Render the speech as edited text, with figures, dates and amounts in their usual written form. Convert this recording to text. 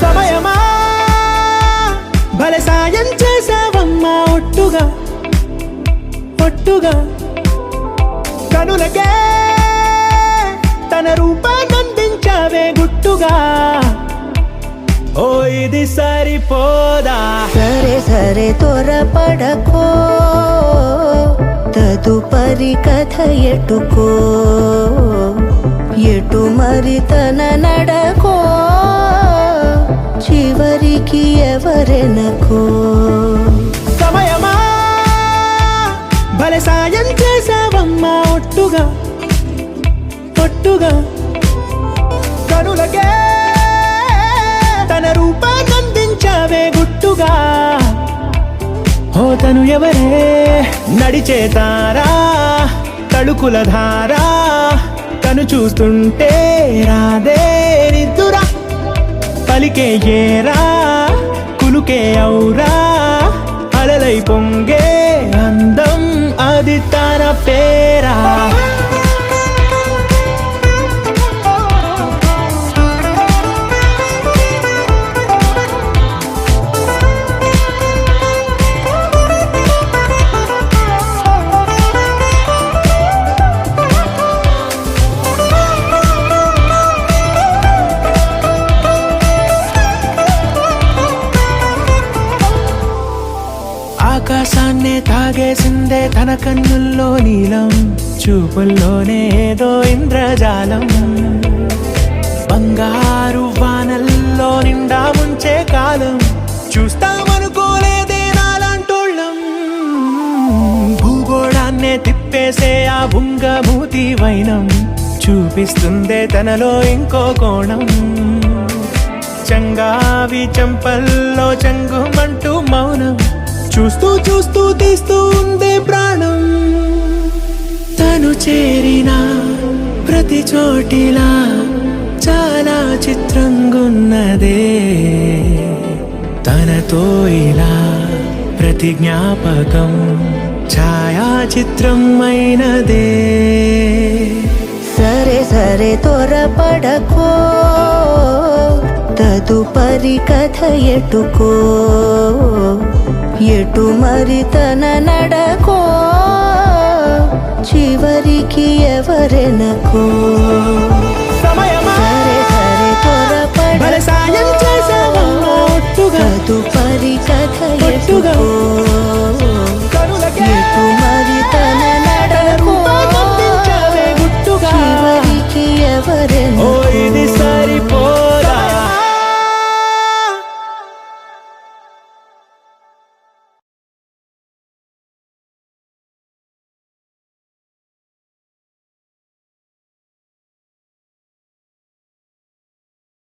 సమయమా భలే సాయం చేసావమ్మా ఒట్టుగా ఒట్టుగా కనులకే తన రూపాన్నందించావే గుట్టుగా ఓ ఇది సరిపోదా సరే సరే త్వరపడకో తదుపరి కథ ఎటుకో ఎటు మరి తన నడకో చివరికి ఎవరెనకో సమయమా భలే సాయం చేసావమ్మా ఒట్టుగా ఒట్టుగా కనులకే తన రూపాన్నందించావే గుట్టుగా ఓ తను ఎవరే నడిచే తారా తడుకుల ధారా తను చూస్తుంటే రాదే నిద్దురా పలికే ఏరా కులుకే ఔరా అలలై పొంగే అందం అది తన పేరా ఆకాశాన్నే తాగేసిందే తన కన్నుల్లో నీలం చూపుల్లోనే ఏదో ఇంద్రజాలం బంగారు వానల్లో నిండా ముంచే కాలం చూస్తామనుకోలేదే నాలాంటోళ్ళం భూగోళాన్నే తిప్పేసే ఆ బుంగమూతి వైనం చూపిస్తుందే తనలో ఇంకో కోణం చంగావి చంపల్లో చంగుమంటూ మౌనం చూస్తూ చూస్తూ తీస్తూ ఉందే ప్రాణం తను చేరిన ప్రతి చోటిలా చాలా చిత్రంగున్నదే తనతో ఇలా ప్రతి జ్ఞాపకం ఛాయాచిత్రం అయినదే సరే సరే త్వరపడకో తదుపరి కథ ఎటుకో ఎటు మరి తన నడకో చివరికి ఎవరెనకో సమయమా సరే సరే భలే సాయం చేసావమ్మా ఒట్టుగా తదుపరి కథ ఒట్టుగా ఎటుకో కనులకే ఎటు మరి తన నడకో రూపాన్నందించావే గుట్టుగా చివరికి ఎవరెనకో